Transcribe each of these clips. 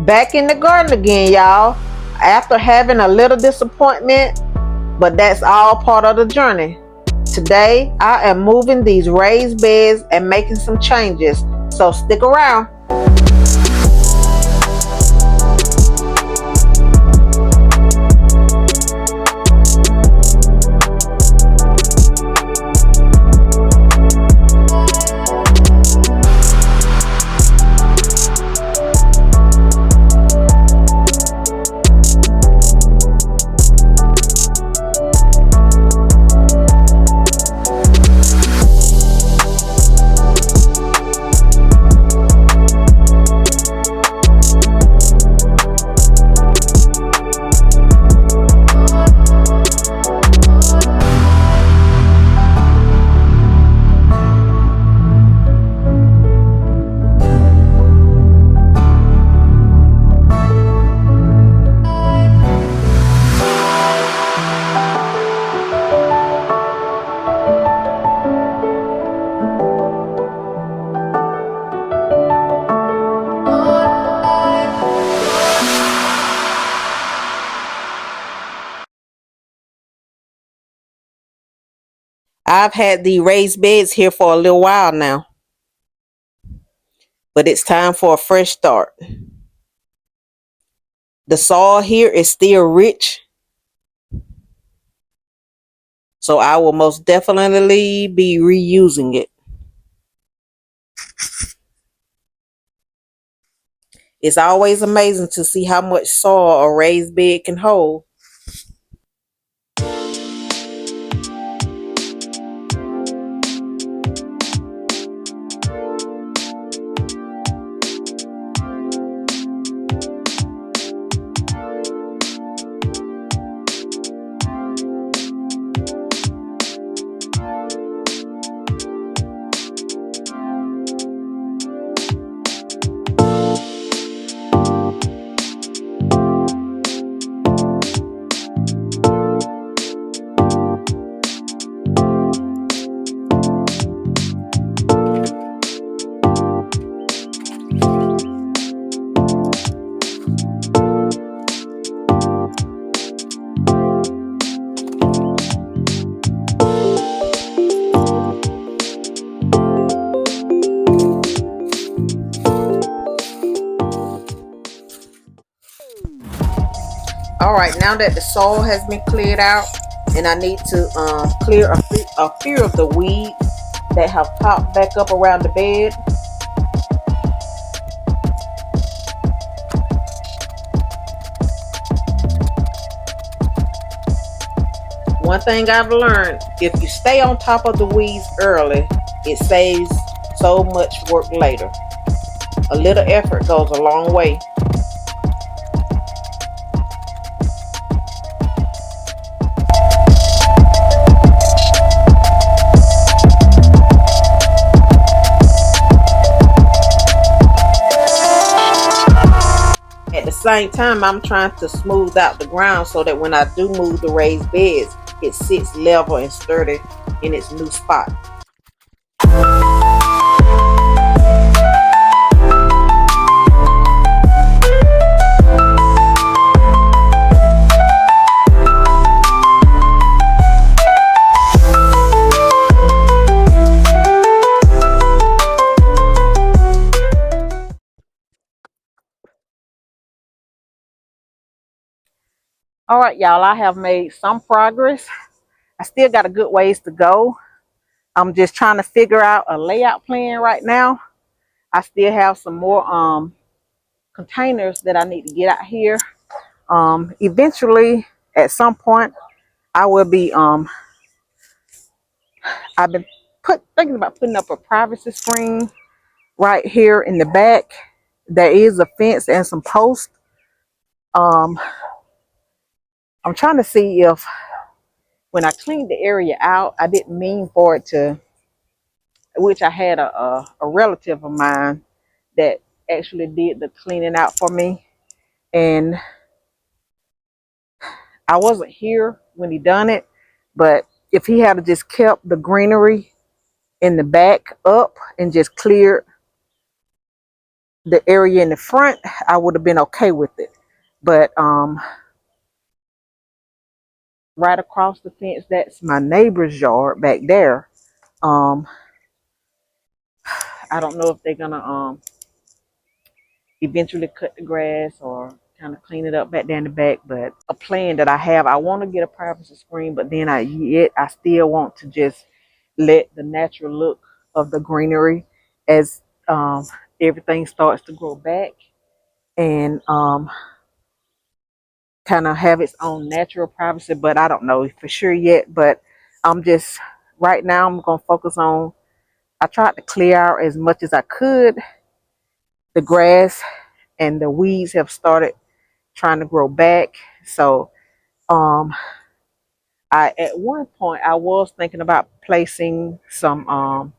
Back in the garden again, y'all. After having a little disappointment, but that's all part of the journey. Today, I am moving these raised beds and making some changes, so stick around. I've had the raised beds here for a little while now, but it's time for a fresh start. The soil here is still rich, so I will most definitely be reusing it. It's always amazing to see how much soil a raised bed can hold. All right, now that the soil has been cleared out, and I need to clear a few of the weeds that have popped back up around the bed. One thing I've learned, if you stay on top of the weeds early, it saves so much work later. A little effort goes a long way. At the same time, I'm trying to smooth out the ground so that when I do move the raised beds, it sits level and sturdy in its new spot. All right, y'all, I have made some progress. I still got a good ways to go. I'm just trying to figure out a layout plan right now. I still have some more containers that I need to get out here. Eventually, at some point, I will be I've been thinking about putting up a privacy screen right here in the back. There is a fence and some posts. I'm trying to see if when I cleaned the area out, I didn't mean for it to, which I had a relative of mine that actually did the cleaning out for me. And I wasn't here when he done it, but if he had just kept the greenery in the back up and just cleared the area in the front, I would have been okay with it. But right across the fence, that's my neighbor's yard back there. Um, I don't know if they're gonna eventually cut the grass or kind of clean it up back there in the back. But a plan that I have, I want to get a privacy screen, but then I still want to just let the natural look of the greenery as everything starts to grow back and kind of have its own natural privacy. But I don't know for sure yet. But I'm just right now I'm gonna focus on. I tried to clear out as much as I could. The grass and the weeds have started trying to grow back. So um I at one point I was thinking about placing some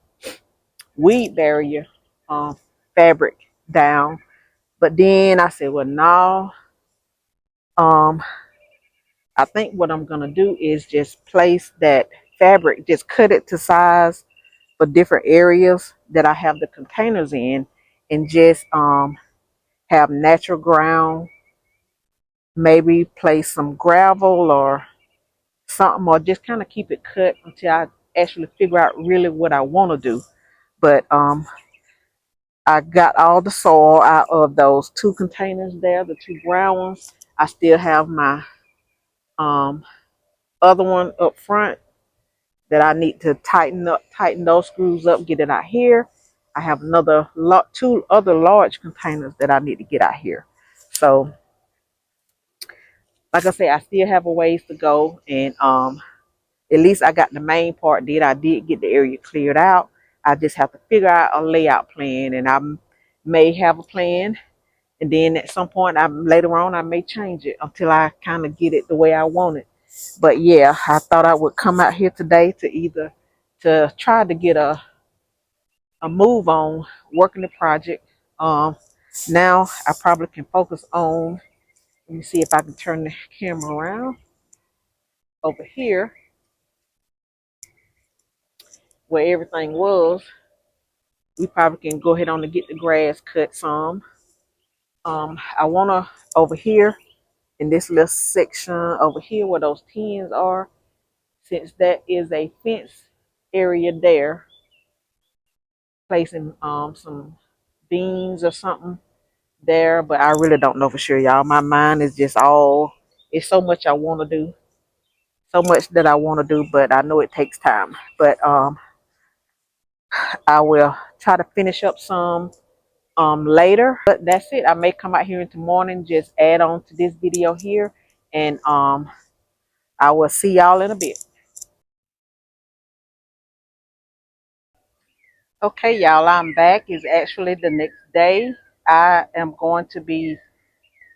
weed barrier um fabric down, but then I said, well, no. um I think what I'm gonna do is just place that fabric, just cut it to size for different areas that I have the containers in, and just have natural ground, maybe place some gravel or something, or just kind of keep it cut until I actually figure out really what I want to do. But I got all the soil out of those two containers there, the two brown ones. I still have my um, other one up front that I need to tighten those screws up, get it out here. I have two other large containers that I need to get out here. So, like I say, I still have a ways to go, and at least I got the main part did. I did get the area cleared out. I just have to figure out a layout plan, and I may have a plan, and then at some point, later on, I may change it until I kind of get it the way I want it. But yeah, I thought I would come out here today to try to get a move on working the project. Um, Now I probably can focus on. Let me see if I can turn the camera around over here where everything was. We probably can go ahead on and get the grass cut some. I wanna over here in this little section over here where those tins are, since that is a fence area there, placing some beans or something there, but I really don't know for sure, y'all. My mind is just all, it's so much I want to do, so much that I want to do, but I know it takes time. But I will try to finish up some later. But that's it. I may come out here in the morning, just add on to this video here, and I will see y'all in a bit. Okay, y'all, I'm back. It's actually the next day. I am going to be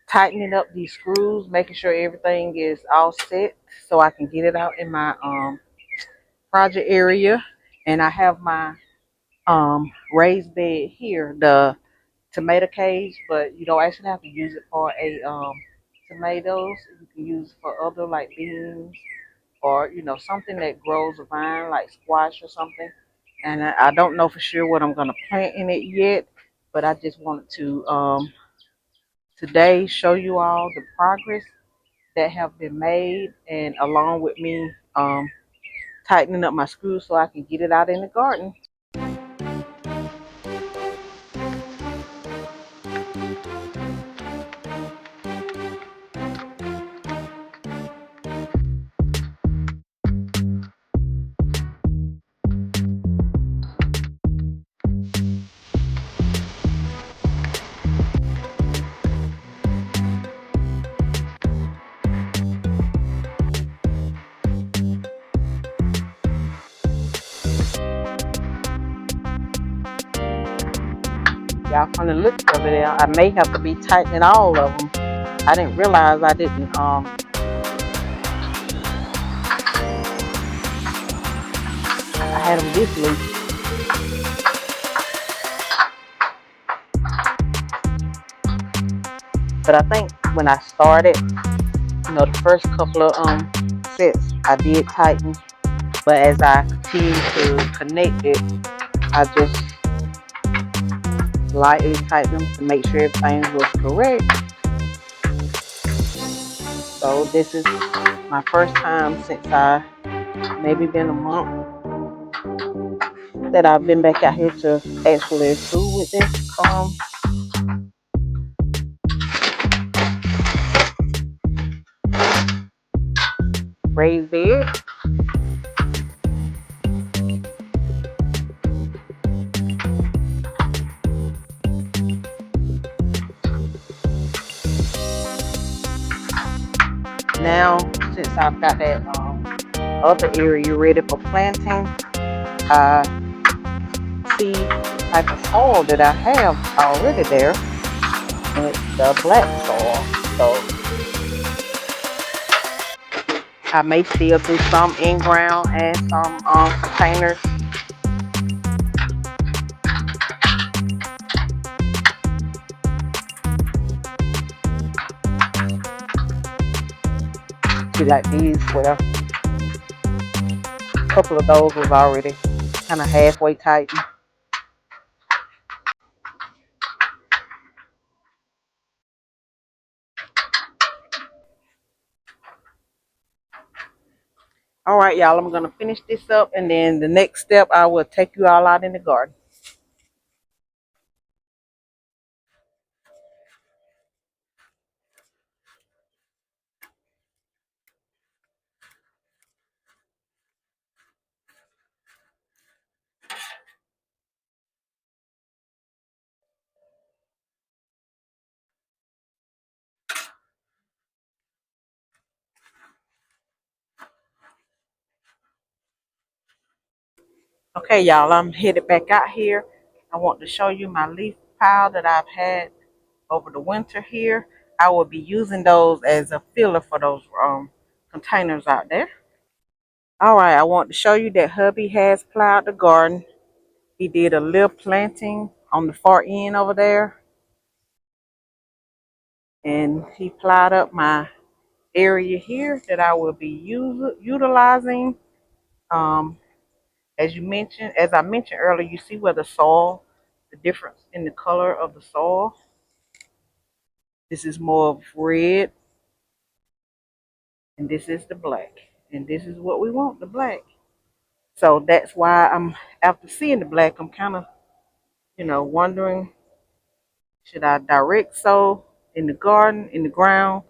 tightening up these screws, making sure everything is all set so I can get it out in my project area. And I have my raised bed here, the tomato cage, but you don't actually have to use it for a tomatoes. You can use it for other like beans, or something that grows a vine like squash or something. And I don't know for sure what I'm gonna plant in it yet, but I just wanted to today show you all the progress that have been made, and along with me tightening up my screws so I can get it out in the garden. Y'all, from the looks of it, I may have to be tightening all of them. I didn't realize I didn't I had them this loose. But I think when I started, the first couple of sets I did tighten, but as I continue to connect it, I just lightly tighten them to make sure everything was correct. So this is my first time since I maybe been a month that I've been back out here to actually fool with this raised bed. Now, since I've got that other area ready for planting, I see the type of soil that I have already there. And it's the black soil. So I may still do some in ground and some containers. See, like these, where a couple of those was already kind of halfway tightened. All right, y'all, I'm going to finish this up, and then the next step, I will take you all out in the garden. Okay, y'all, I'm headed back out here. I want to show you my leaf pile that I've had over the winter here. I will be using those as a filler for those containers out there. All right, I want to show you that hubby has plowed the garden. He did a little planting on the far end over there. And he plowed up my area here that I will be utilizing. Um, as I mentioned earlier, you see where the difference in the color of the soil. This is more of red, and this is the black. And this is what we want, the black. So that's why after seeing the black, I'm kind of, wondering, should I direct sow in the garden, in the ground,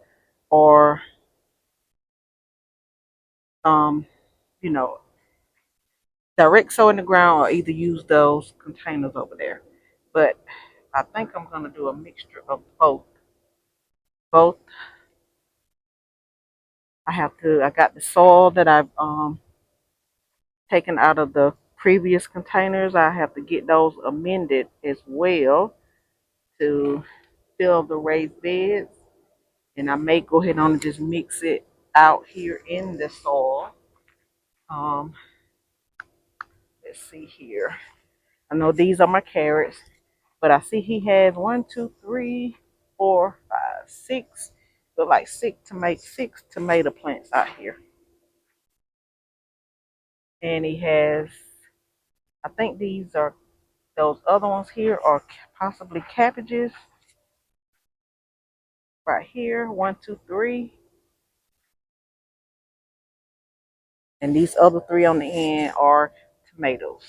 or, um, you know, direct sow in the ground, or either use those containers over there. But I think I'm going to do a mixture of both. Both. I got the soil that I've taken out of the previous containers. I have to get those amended as well to fill the raised beds. And I may go ahead on and just mix it out here in the soil. Let's see here. I know these are my carrots, but I see he has 1, 2, 3, 4, 5, 6. Look like six tomato plants out here. And he has, I think those other ones here are possibly cabbages. Right here, 1, 2, 3. And these other 3 on the end are tomatoes.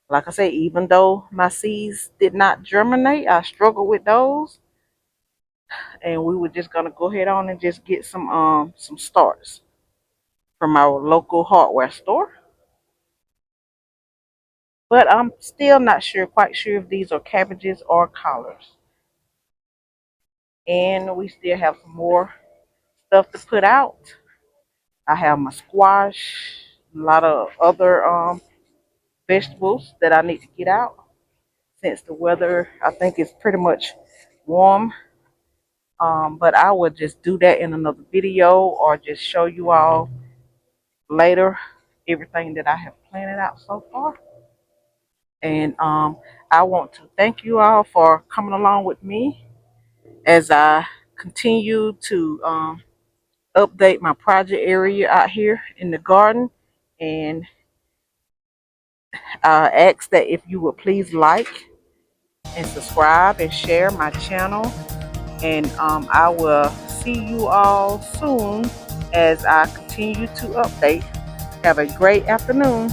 Like I said, even though my seeds did not germinate, I struggled with those. And we were just gonna go ahead on and just get some starts from our local hardware store. But I'm still not quite sure if these are cabbages or collards. And we still have some more stuff to put out. I have my squash, a lot of other vegetables that I need to get out since the weather, I think, is pretty much warm. But I will just do that in another video or just show you all later everything that I have planted out so far. And I want to thank you all for coming along with me as I continue to update my project area out here in the garden. And I ask that if you would please like, and subscribe and share my channel. And I will see you all soon as I continue to update. Have a great afternoon.